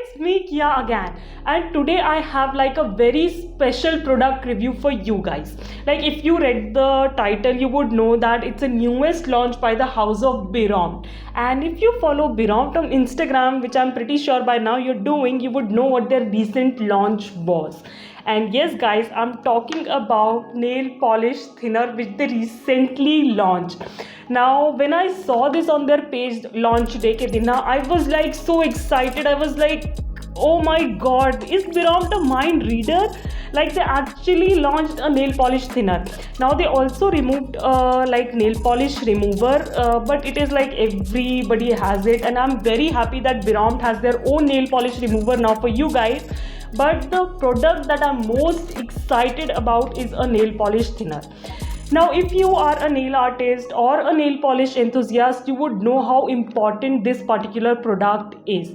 it's me Kia again, and today I have like a very special product review for you guys. Like if you read the title, you would know that it's a newest launch by the house of Biromt. And if you follow Biromt on Instagram, which I'm pretty sure by now you're doing, you would know what their recent launch was. And yes guys, I'm talking about nail polish thinner which they recently launched. Now when I saw this on their page launch day ke din, I was like so excited. I was like, oh my god, is Biromt a mind reader? Like they actually launched a nail polish thinner. Now they also removed like nail polish remover, but it is like everybody has it, and I'm very happy that Biromt has their own nail polish remover now for you guys. But the product that I'm most excited about is a nail polish thinner. Now if you are a nail artist or a nail polish enthusiast, you would know how important this particular product is.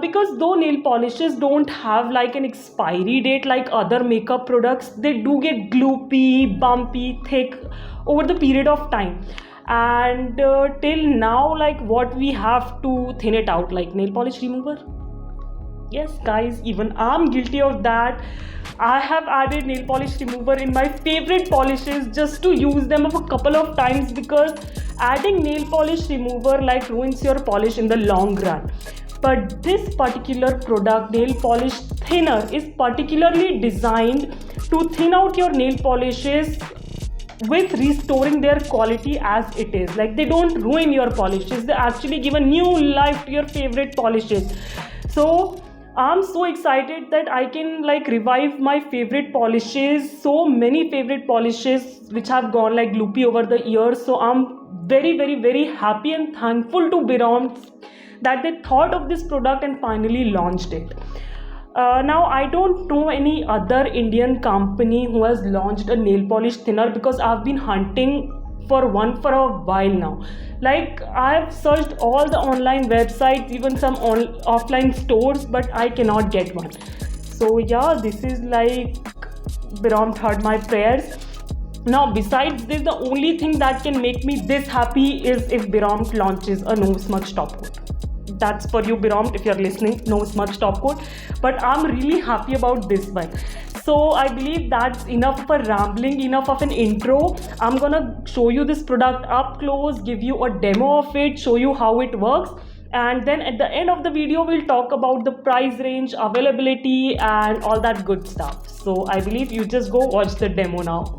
Because though nail polishes don't have like an expiry date like other makeup products, they do get gloopy, bumpy, thick over the period of time. And till now, like what we have to thin it out, like nail polish remover. Yes guys, even I'm guilty of that. I have added nail polish remover in my favorite polishes just to use them a couple of times, because adding nail polish remover like ruins your polish in the long run. But this particular product, nail polish thinner, is particularly designed to thin out your nail polishes with restoring their quality as it is. Like they don't ruin your polishes, they actually give a new life to your favorite polishes. So I'm so excited that I can like revive my favorite polishes, so many favorite polishes which have gone like gloopy over the years. So I'm very happy and thankful to Biromt that they thought of this product and finally launched it. Now I don't know any other Indian company who has launched a nail polish thinner, because I've been hunting for one for a while now. Like I've searched all the online websites, even some offline stores, but I cannot get one. So yeah, this is like Biromt heard my prayers. Now besides this, the only thing that can make me this happy is if Biromt launches a no smudge top coat. That's for you Biromt, if you're listening, no smudge top coat. But I'm really happy about this one. So I believe that's enough for rambling, enough of an intro. I'm gonna show you this product up close, give you a demo of it, show you how it works, and then at the end of the video we'll talk about the price range, availability and all that good stuff. So I believe you just go watch the demo now.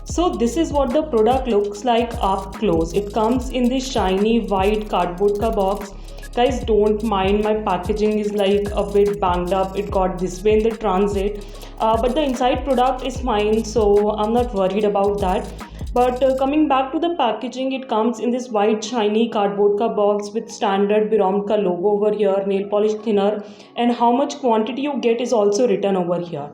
So this is what the product looks like up close. It comes in this shiny white cardboard ka box. Guys, don't mind, my packaging is like a bit banged up. It got this way in the transit, but the inside product is fine, so I'm not worried about that. But coming back to the packaging, it comes in this white shiny cardboard ka box with standard Biromt ka logo over here, nail polish thinner, and how much quantity you get is also written over here.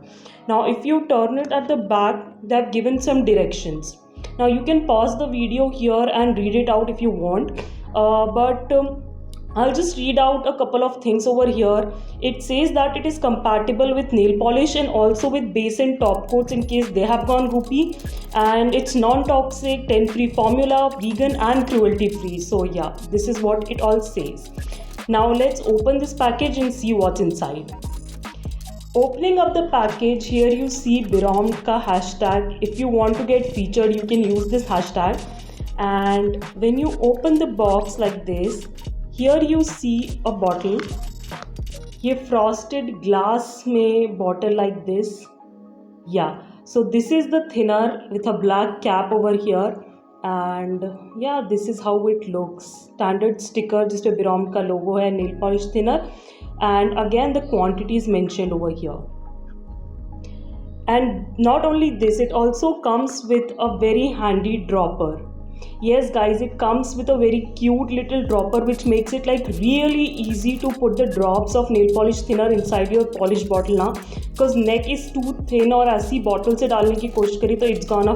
Now if you turn it at the back, they have given some directions. Now you can pause the video here and read it out if you want, but I'll just read out a couple of things over here. It says that it is compatible with nail polish and also with base and top coats in case they have gone goopy, and it's non-toxic, 10-free formula, vegan and cruelty free. So yeah, this is what it all says. Now let's open this package and see what's inside. Opening up the package, here you see Biromt ka hashtag. If you want to get featured, you can use this hashtag. And when you open the box like this, here you see a bottle. ये frosted glass में bottle like this. Yeah, so this is the thinner with a black cap over here. And yeah, this is how it looks. Standard sticker जिस पे Biromt का logo है, nail polish thinner. And again the quantity is mentioned over here. And not only this, it also comes with a very handy dropper. Yes guys, it comes with a very cute little dropper which makes it like really easy to put the drops of nail polish thinner inside your polish bottle now, because neck is too thin और ऐसी bottle से डालने की कोशिश करी तो it's gonna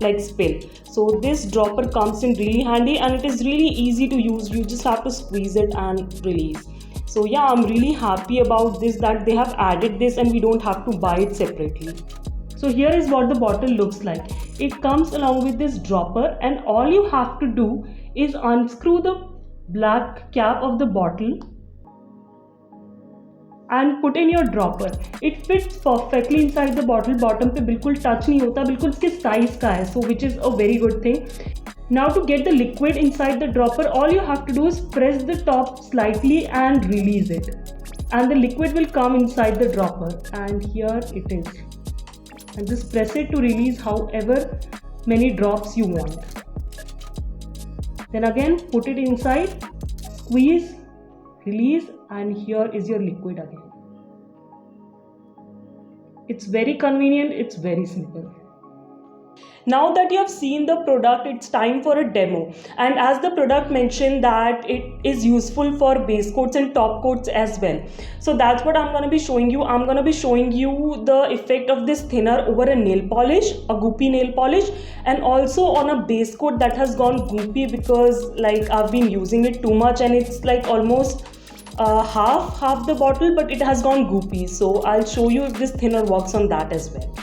like spill. So this dropper comes in really handy and it is really easy to use. You just have to squeeze it and release. So yeah, I'm really happy about this, that they have added this and we don't have to buy it separately. So here is what the bottle looks like. It comes along with this dropper, and all you have to do is unscrew the black cap of the bottle and put in your dropper. It fits perfectly inside the bottle. Bottom पे बिल्कुल touch नहीं होता, बिल्कुल इसके size का है, so which is a very good thing. Now to get the liquid inside the dropper, all you have to do is press the top slightly and release it, and the liquid will come inside the dropper. And here it is. And just press it to release however many drops you want. Then again put it inside, squeeze, release, and here is your liquid again. It's very convenient, it's very simple. Now that you have seen the product, it's time for a demo. And as the product mentioned that it is useful for base coats and top coats as well. So that's what I'm going to be showing you. I'm going to be showing you the effect of this thinner over a nail polish, a goopy nail polish, and also on a base coat that has gone goopy because like I've been using it too much and it's like almost half the bottle, but it has gone goopy. So I'll show you if this thinner works on that as well.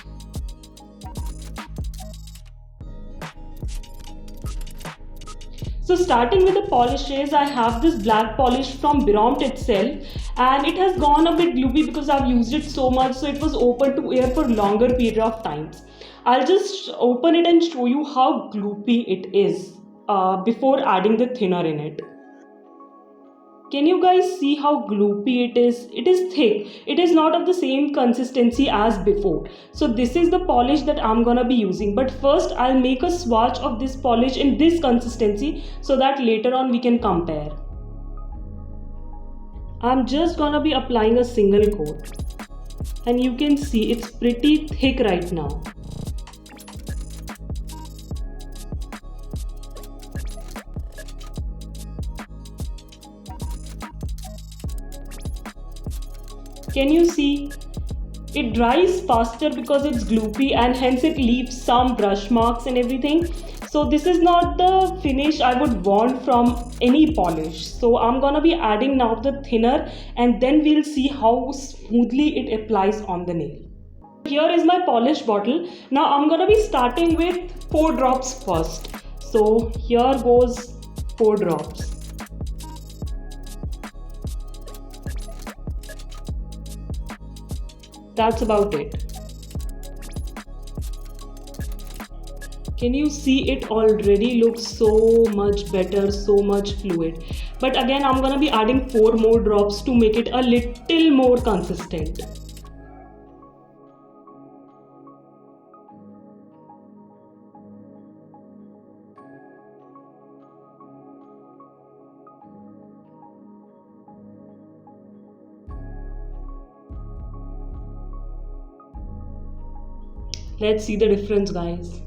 So starting with the polishes, I have this black polish from Birompt itself, and it has gone a bit gloopy because I've used it so much, so it was open to air for longer period of times. I'll just open it and show you how gloopy it is before adding the thinner in it. Can you guys see how gloopy it is? It is thick. It is not of the same consistency as before. So this is the polish that I'm gonna be using. But first I'll make a swatch of this polish in this consistency so that later on we can compare. I'm just gonna be applying a single coat. And you can see it's pretty thick right now. Can you see? It dries faster because it's gloopy and hence it leaves some brush marks and everything. So this is not the finish I would want from any polish. So I'm gonna be adding now the thinner and then we'll see how smoothly it applies on the nail. Here is my polish bottle. Now I'm gonna be starting with 4 drops first. So here goes 4 drops. That's about it. Can you see it already looks so much better, so much fluid. But again, I'm gonna be adding 4 more drops to make it a little more consistent. Let's see the difference, guys.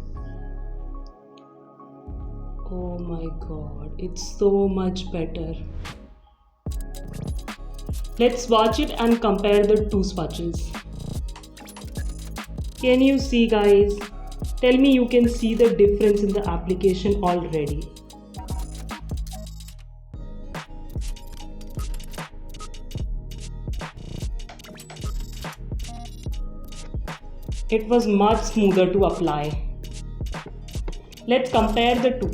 Oh my god, it's so much better. Let's swatch it and compare the 2 swatches. Can you see, guys? Tell me you can see the difference in the application already. It was much smoother to apply. Let's compare the 2.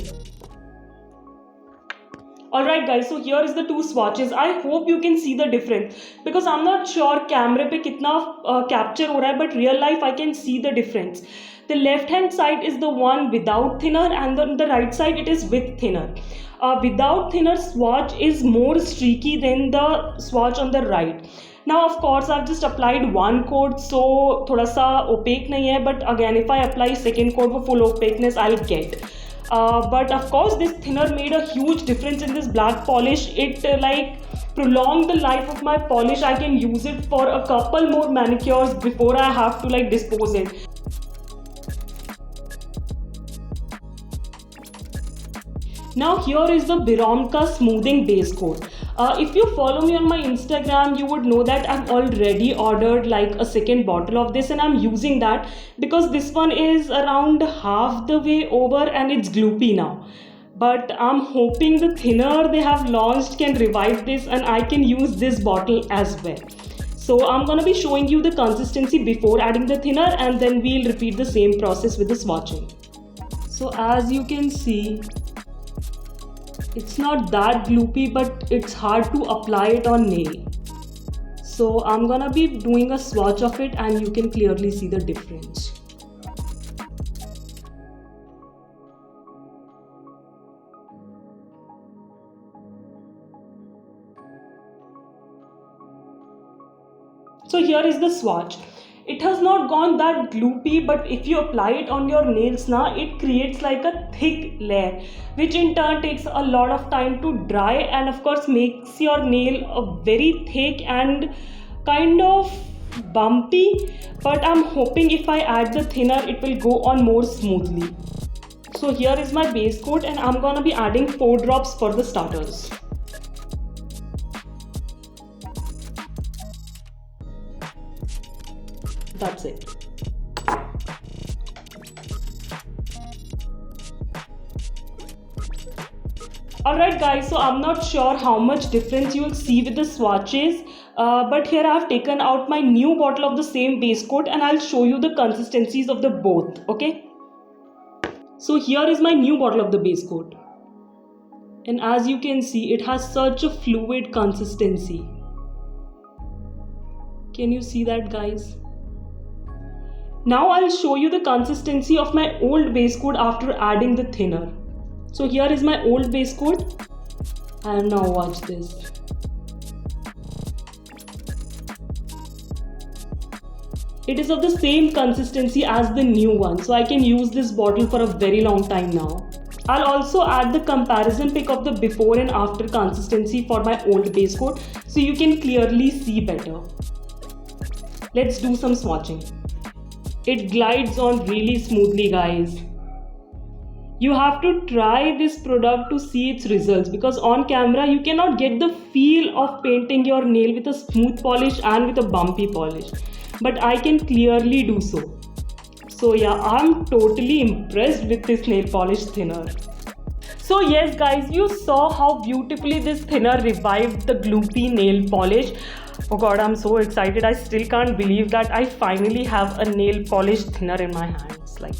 Alright guys, so here is the 2 swatches. I hope you can see the difference because I'm not sure camera pe kitna capture ho raha hai, but real life I can see the difference. The left hand side is the one without thinner and the right side it is with thinner. Without thinner swatch is more streaky than the swatch on the right. Now of course I've just applied 1 coat, so thoda sa opaque nahi hai, but again if I apply second coat for full opaqueness I'll get. But of course this thinner made a huge difference in this black polish. It like prolonged the life of my polish. I can use it for a couple more manicures before I have to like dispose it. Now here is the Birompt ka smoothing base coat. If you follow me on my Instagram, you would know that I've already ordered like a second bottle of this and I'm using that because this one is around half the way over and it's gloopy now. But I'm hoping the thinner they have launched can revive this and I can use this bottle as well. So I'm gonna be showing you the consistency before adding the thinner and then we'll repeat the same process with the swatching. So as you can see, It's not that gloopy, but it's hard to apply it on nail. So I'm gonna be doing a swatch of it and you can clearly see the difference. So here is the swatch. It has not gone that gloopy, but if you apply it on your nails now, it creates like a thick layer, which in turn takes a lot of time to dry and of course makes your nail a very thick and kind of bumpy. But I'm hoping if I add the thinner, it will go on more smoothly. So here is my base coat and I'm gonna be adding 4 drops for the starters. That's it. Alright guys, so I'm not sure how much difference you will see with the swatches, but here I have taken out my new bottle of the same base coat and I'll show you the consistencies of the both, okay? So here is my new bottle of the base coat. And as you can see, it has such a fluid consistency. Can you see that, guys? Now I'll show you the consistency of my old base coat after adding the thinner. So here is my old base coat and now watch this. It is of the same consistency as the new one, so I can use this bottle for a very long time now. I'll also add the comparison pic of the before and after consistency for my old base coat so you can clearly see better. Let's do some swatching. It glides on really smoothly, guys. You have to try this product to see its results because on camera you cannot get the feel of painting your nail with a smooth polish and with a bumpy polish. But I can clearly do so. So yeah, I'm totally impressed with this nail polish thinner. So yes guys, you saw how beautifully this thinner revived the gloopy nail polish. Oh god, I'm so excited. I still can't believe that I finally have a nail polish thinner in my hands. Like,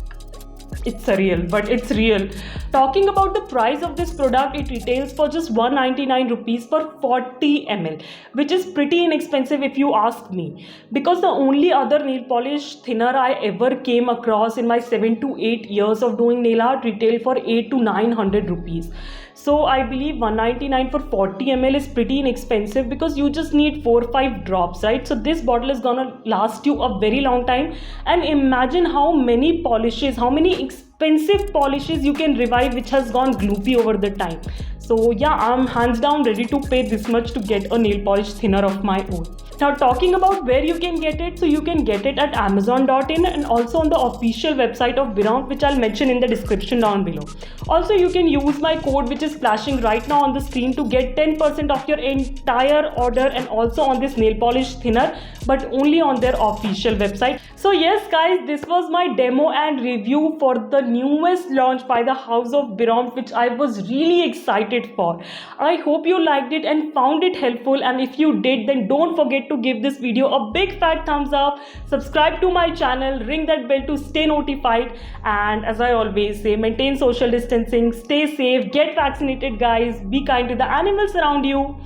it's surreal, but it's real. Talking about the price of this product, it retails for just 199 rupees for 40 ml, which is pretty inexpensive if you ask me. Because the only other nail polish thinner I ever came across in my 7 to 8 years of doing nail art retail for 8 to 900 rupees. So I believe 199 for 40 ml is pretty inexpensive because you just need 4 or 5 drops, right? So this bottle is gonna last you a very long time. And imagine how many polishes, how many expensive polishes you can revive which has gone gloopy over the time. So yeah, I'm hands down ready to pay this much to get a nail polish thinner of my own. Now talking about where you can get it, so you can get it at amazon.in and also on the official website of Biraun, which I'll mention in the description down below. Also you can use my code which is flashing right now on the screen to get 10% off your entire order and also on this nail polish thinner, but only on their official website. So yes guys, this was my demo and review for the newest launch by the House of Biraun, which I was really excited for. I hope you liked it and found it helpful, and if you did, then don't forget to give this video a big fat thumbs up, subscribe to my channel, ring that bell to stay notified, and as I always say, maintain social distancing, stay safe, get vaccinated guys, be kind to the animals around you,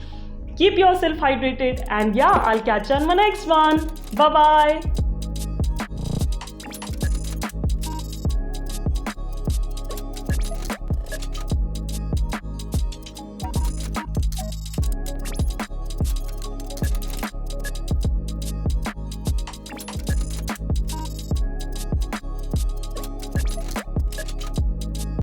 keep yourself hydrated, and yeah, I'll catch you on my next one. Bye bye.